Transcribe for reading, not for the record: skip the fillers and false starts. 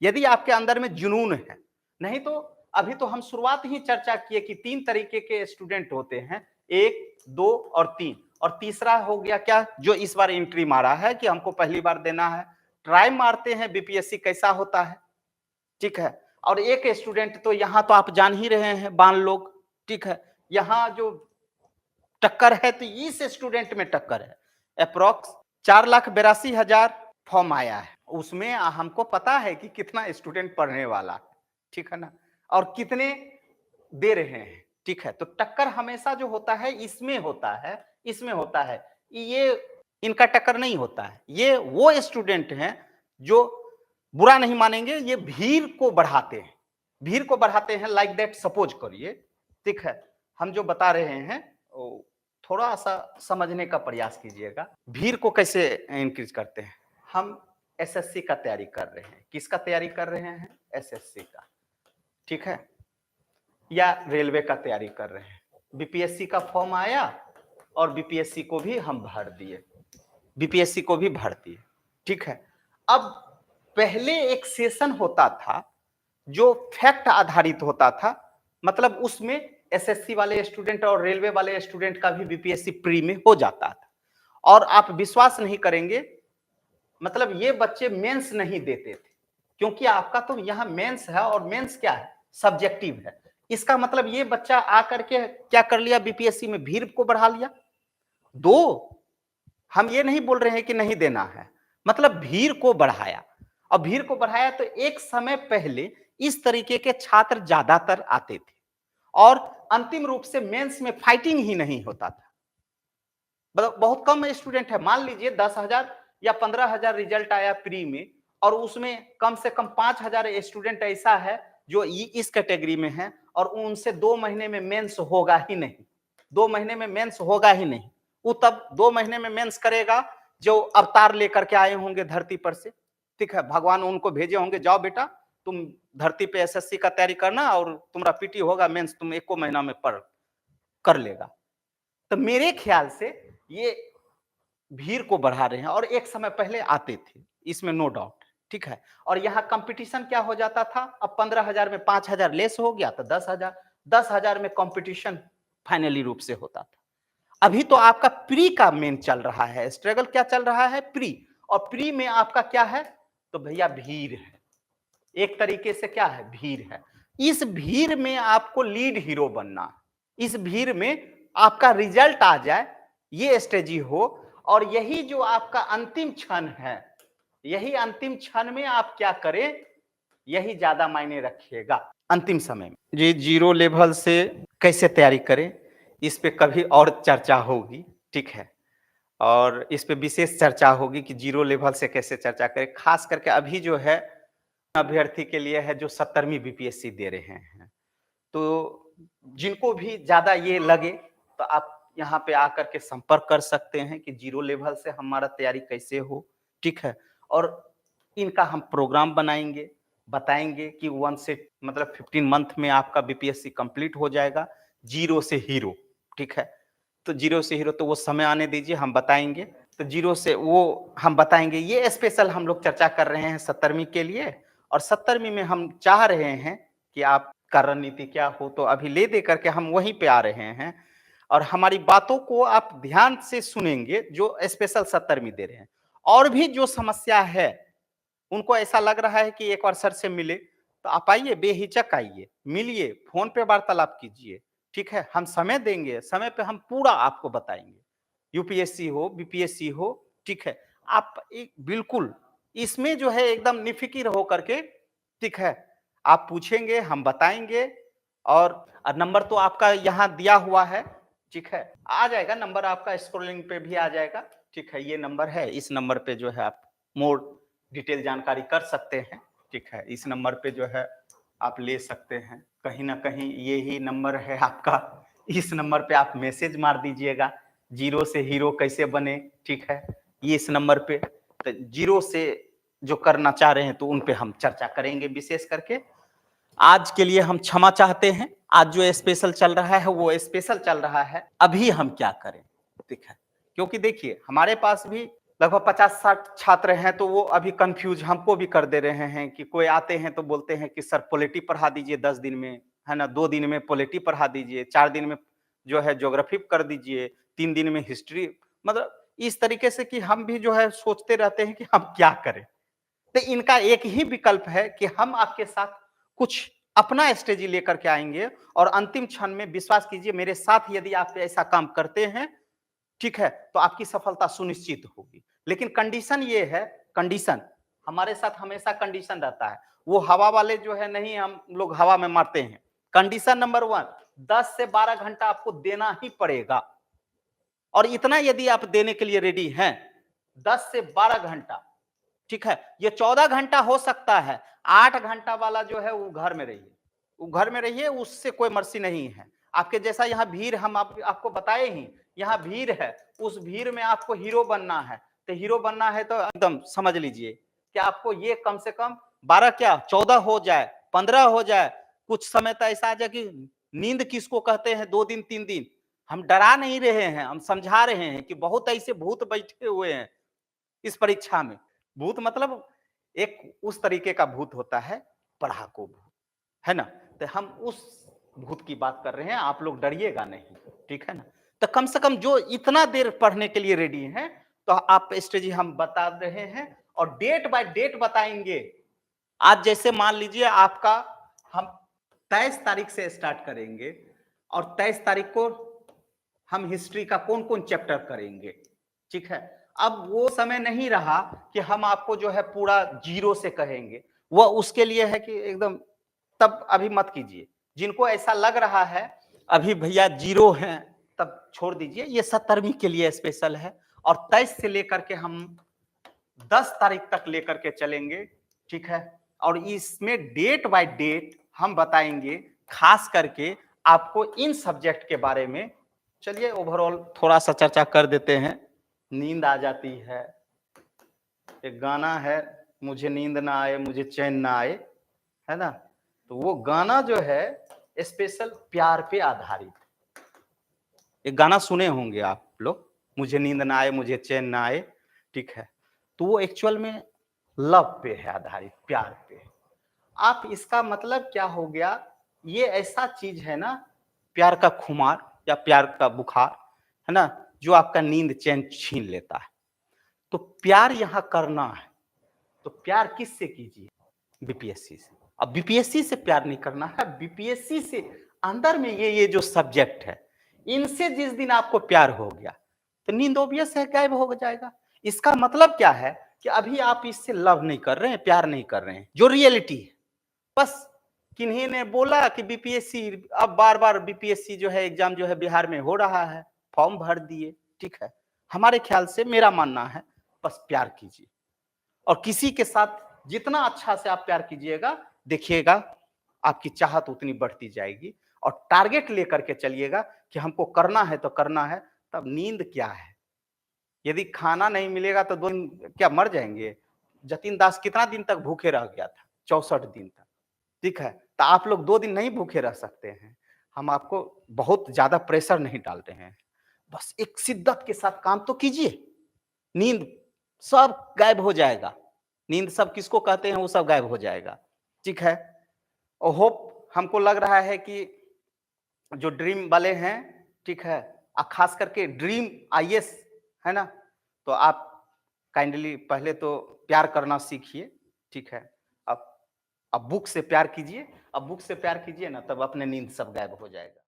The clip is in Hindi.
यदि आपके अंदर में जुनून है। नहीं तो अभी तो हम शुरुआत ही चर्चा किए कि 3 तरीके के स्टूडेंट होते हैं, 1, 2 और 3, और तीसरा हो गया क्या, जो इस बार एंट्री मारा है कि हमको पहली बार देना है, ट्राई मारते हैं बीपीएससी कैसा होता है, ठीक है। और एक स्टूडेंट तो यहाँ तो आप जान ही रहे हैं, बान लोग, ठीक है। यहाँ जो टक्कर है तो इस स्टूडेंट में टक्कर है। अप्रोक्स 4,82,000 फॉर्म आया है, उसमें हमको पता है कि कितना स्टूडेंट पढ़ने वाला है, ठीक है ना, और कितने दे रहे हैं, ठीक है। तो टक्कर हमेशा जो होता है इसमें होता है, इसमें होता है, ये इनका टक्कर नहीं होता है। ये वो स्टूडेंट हैं जो, बुरा नहीं मानेंगे, ये भीड़ को बढ़ाते हैं, भीड़ को बढ़ाते हैं, लाइक दैट सपोज करिए, ठीक है। हम जो बता रहे हैं थोड़ा सा समझने का प्रयास कीजिएगा, भीड़ को कैसे इंक्रीज करते हैं। हम एसएससी का तैयारी कर रहे हैं, किसका तैयारी कर रहे हैं, एसएससी का, ठीक है, या रेलवे का तैयारी कर रहे हैं। बीपीएससी का फॉर्म आया और बीपीएससी को भी हम भर दिए, बीपीएससी को भी भर दिए, ठीक है। अब पहले एक सेशन होता था जो फैक्ट आधारित होता था, मतलब उसमें एसएससी वाले स्टूडेंट और रेलवे वाले स्टूडेंट का भी बीपीएससी प्री में हो जाता था। और आप विश्वास नहीं करेंगे, मतलब ये बच्चे मेंस नहीं देते थे, क्योंकि आपका तो यहाँ मेंस है, और मेंस क्या है, सब्जेक्टिव है। इसका मतलब ये बच्चा आकर के क्या कर लिया, बीपीएससी में भीड़ को बढ़ा लिया। हम ये नहीं बोल रहे हैं कि नहीं देना है, मतलब भीड़ को बढ़ाया, और भीड़ को बढ़ाया तो एक समय पहले इस तरीके के छात्र ज्यादातर आते थे, और अंतिम रूप से मेंस में फाइटिंग ही नहीं होता था। बहुत कम स्टूडेंट है, मान लीजिए 10,000 या 15,000 रिजल्ट आया प्री में, और उसमें कम से कम 5,000 स्टूडेंट ऐसा है जो इस कैटेगरी में है, और उनसे 2 महीने में मेंस होगा ही नहीं, 2 महीने में मेंस होगा ही नहीं। वो तब 2 महीने में मेंस करेगा जो अवतार लेकर के आए होंगे धरती पर से, ठीक है। भगवान उनको भेजे होंगे, जाओ बेटा तुम धरती पे एसएससी का तैयारी करना, और तुम्हारा पीटी होगा, मेंस तुम 1 महीना में पढ़ कर लेगा। तो मेरे ख्याल से ये भीड़ को बढ़ा रहे हैं, और एक समय पहले आते थे, इसमें नो डाउट, ठीक है। और यहाँ कंपटीशन क्या हो जाता था, अब 15,000 में 5,000 लेस हो गया तो 10,000, 10,000 में कंपटीशन फाइनली रूप से होता था। अभी तो आपका प्री का मेन चल रहा है, स्ट्रगल क्या चल रहा है, प्री, और प्री में आपका क्या है, तो भैया भीड़ है, एक तरीके से क्या है, भीड़ है। इस भीड़ में आपको लीड हीरो बनना, इस भीड़ में आपका रिजल्ट आ जाए, ये स्ट्रेटजी हो, और यही जो आपका अंतिम क्षण है, यही अंतिम क्षण में आप क्या करें, यही ज्यादा मायने रखिएगा अंतिम समय में। जी, जीरो लेवल से कैसे तैयारी करें, इस पे कभी और चर्चा होगी, ठीक है, और इस पे विशेष चर्चा होगी कि जीरो लेवल से कैसे चर्चा करें, खास करके अभी जो है अभ्यर्थी के लिए है जो 70वीं बीपीएससी दे रहे हैं। तो जिनको भी ज्यादा ये लगे तो आप यहाँ पे आकर के संपर्क कर सकते हैं कि जीरो लेवल से हमारा तैयारी कैसे हो, ठीक है। और इनका हम प्रोग्राम बनाएंगे, बताएंगे कि 1 से मतलब 15 मंथ में आपका बीपीएससी कंप्लीट हो जाएगा, जीरो से हीरो, ठीक है। तो जीरो से हीरो तो वो समय आने दीजिए, हम बताएंगे। तो जीरो से वो हम बताएंगे, ये स्पेशल हम लोग चर्चा कर रहे हैं 70वीं के लिए, और 70वीं में हम चाह रहे हैं कि आपका रणनीति क्या हो, तो अभी ले दे करके हम वहीं पे आ रहे हैं, और हमारी बातों को आप ध्यान से सुनेंगे जो स्पेशल 70वीं दे रहे हैं। और भी जो समस्या है, उनको ऐसा लग रहा है कि एक बार सर से मिले, तो आप आइए, बेहिचक आइए, मिलिए, फोन पे वार्तालाप कीजिए, ठीक है। हम समय देंगे, समय पे हम पूरा आपको बताएंगे, यूपीएससी हो, बीपीएससी हो, ठीक है। आप एक बिल्कुल इसमें जो है एकदम निफिकिर हो करके, ठीक है, आप पूछेंगे, हम बताएंगे। और नंबर तो आपका यहाँ दिया हुआ है, ठीक है, आ जाएगा नंबर आपका, स्क्रोलिंग पे भी आ जाएगा, ठीक है। ये नंबर है, इस नंबर पे जो है आप मोर डिटेल जानकारी कर सकते हैं, ठीक है। इस नंबर पे जो है आप ले सकते हैं, कहीं ना कहीं ये ही नंबर है आपका, इस नंबर पे आप मैसेज मार दीजिएगा, जीरो से हीरो कैसे बने, ठीक है, ये इस नंबर पे। तो जीरो से जो करना चाह रहे हैं तो उन पे हम चर्चा करेंगे विशेष करके। आज के लिए हम क्षमा चाहते हैं, आज जो स्पेशल चल रहा है वो स्पेशल चल रहा है, अभी हम क्या करें, ठीक है। क्योंकि देखिए हमारे पास भी लगभग 50-60 छात्र हैं, तो वो अभी कन्फ्यूज़ हमको भी कर दे रहे हैं कि कोई आते हैं तो बोलते हैं कि सर पॉलिटी पढ़ा दीजिए 10 दिन में, है ना? 2 दिन में पॉलिटी पढ़ा दीजिए, 4 दिन में जो है ज्योग्राफी कर दीजिए, 3 दिन में हिस्ट्री, मतलब इस तरीके से कि हम भी जो है सोचते रहते हैं कि हम क्या करें? तो इनका एक ही विकल्प है कि हम आपके साथ कुछ अपना स्ट्रेटेजी लेकर के आएँगे और अंतिम क्षण में विश्वास कीजिए मेरे साथ यदि आप ऐसा काम करते हैं, ठीक है, तो आपकी सफलता सुनिश्चित होगी। लेकिन कंडीशन ये है, कंडीशन हमारे साथ हमेशा कंडीशन रहता है। वो हवा वाले जो है नहीं हम लोग हवा में मारते हैं। कंडीशन नंबर 1 10 से 12 घंटा आपको देना ही पड़ेगा। और इतना यदि आप देने के लिए रेडी हैं, 10 से 12 घंटा, ठीक है? ये 14 घंटा हो सकता है, 8 घंटा वाला जो है वो घर में रहिए। वो घर में रहिए, उससे कोई मर्सी नहीं है। आपके जैसा यहाँ भीड़ हम आपको बताए ही, यहाँ भीड़ है, उस भीड़ में आपको हीरो बनना है। तो हीरो बनना है तो एकदम समझ लीजिए कि आपको ये कम से कम 12 क्या 14 हो जाए, 15 हो जाए, कुछ समय तो ऐसा आ जाए कि नींद किसको कहते हैं 2 दिन, 3 दिन। हम डरा नहीं रहे हैं, हम समझा रहे हैं कि बहुत ऐसे भूत बैठे हुए हैं इस परीक्षा में। भूत मतलब एक उस तरीके का भूत होता है, पढ़ाकू भूत, है ना? तो हम उस भूत की बात कर रहे हैं, आप लोग डरिएगा नहीं, ठीक है ना? तो कम से कम जो इतना देर पढ़ने के लिए रेडी हैं, तो आप स्ट्रेटजी हम बता रहे हैं और डेट बाय डेट बताएँगे। आज जैसे मान लीजिए आपका हम 23 तारीख से स्टार्ट करेंगे और 23 तारीख को हम हिस्ट्री का कौन-कौन चैप्टर करेंगे, ठीक है? अब वो समय नहीं रहा कि हम आपको जो है पूरा ज़ीरो से कहेंगे, वो उसके लिए है कि एकदम तब अभी मत कीजिए। जिनको ऐसा लग रहा है, अभी भैया ज़ीरो हैं, तब छोड़ दीजिए, ये 17वीं के लिए स्पेशल है और 23 से लेकर के हम 10 तारीख तक लेकर के चलेंगे, ठीक है? और इसमें डेट बाय डेट हम बताएँगे, खास करके आपको इन सब्जेक्ट के बारे में। चलिए ओवरऑल थोड़ा-सा चर्चा कर देते हैं। नींद आ जाती है, एक गाना है, मुझे नींद ना आए, मुझे चैन ना आए, है ना? तो वो गाना जो है स्पेशल प्यार पे आधारित। एक गाना सुने होंगे आप लोग, मुझे नींद ना आए, मुझे चैन ना आए, ठीक है? तो वो एक्चुअल में लव पे है आधारित, प्यार पे। आप इसका मतलब क्या हो गया, ये ऐसा चीज़ है ना, प्यार का खुमार या प्यार का बुखार, है ना? जो आपका नींद चैन छीन लेता है। तो प्यार यहाँ करना है, तो प्यार किससे कीजिए? बीपीएससी से। अब बीपीएससी से प्यार नहीं करना है, बीपीएससी से अंदर में ये जो सब्जेक्ट है, इनसे जिस दिन आपको प्यार हो गया, तो नींद ऑब्वियस है गायब हो जाएगा। इसका मतलब क्या है कि अभी आप इससे लव नहीं कर रहे हैं, प्यार नहीं कर रहे हैं, जो रियलिटी है। बस किन्हीं ने बोला कि बीपीएससी अब बार-बार बीपीएससी जो है एग्ज़ाम जो है बिहार में हो रहा है, फॉर्म भर दिए, ठीक है। हमारे ख्याल से मेरा मानना है, बस प्यार कीजिए। और किसी के साथ जितना अच्छा से आप प्यार कीजिएगा, देखिएगा आपकी चाहत उतनी बढ़ती जाएगी और टारगेट लेकर के चलिएगा कि हमको करना है तो करना है, तब नींद क्या है? यदि खाना नहीं मिलेगा तो 2 दिन क्या मर जाएँगे? जतिन दास कितना दिन तक भूखे रह गया था? 64 दिन तक, ठीक है? तो आप लोग 2 दिन नहीं भूखे रह सकते हैं। हम आपको बहुत ज़्यादा प्रेशर नहीं डाल रहे हैं। बस एक शिद्दत के साथ काम तो कीजिए। नींद सब गायब हो जाएगा। नींद सब किसको कहते हैं वो सब गायब हो जाएगा। ठीक है? और होप हमको लग रहा है कि जो ड्रीम वाले हैं, ठीक है? ख़ास करके ड्रीम आईएएस, है ना? तो आप काइंडली पहले तो प्यार करना सीखिए, ठीक है? अब अब बुक से प्यार कीजिए, अब बुक से प्यार कीजिए ना तब अपने नींद सब गायब हो जाएगा।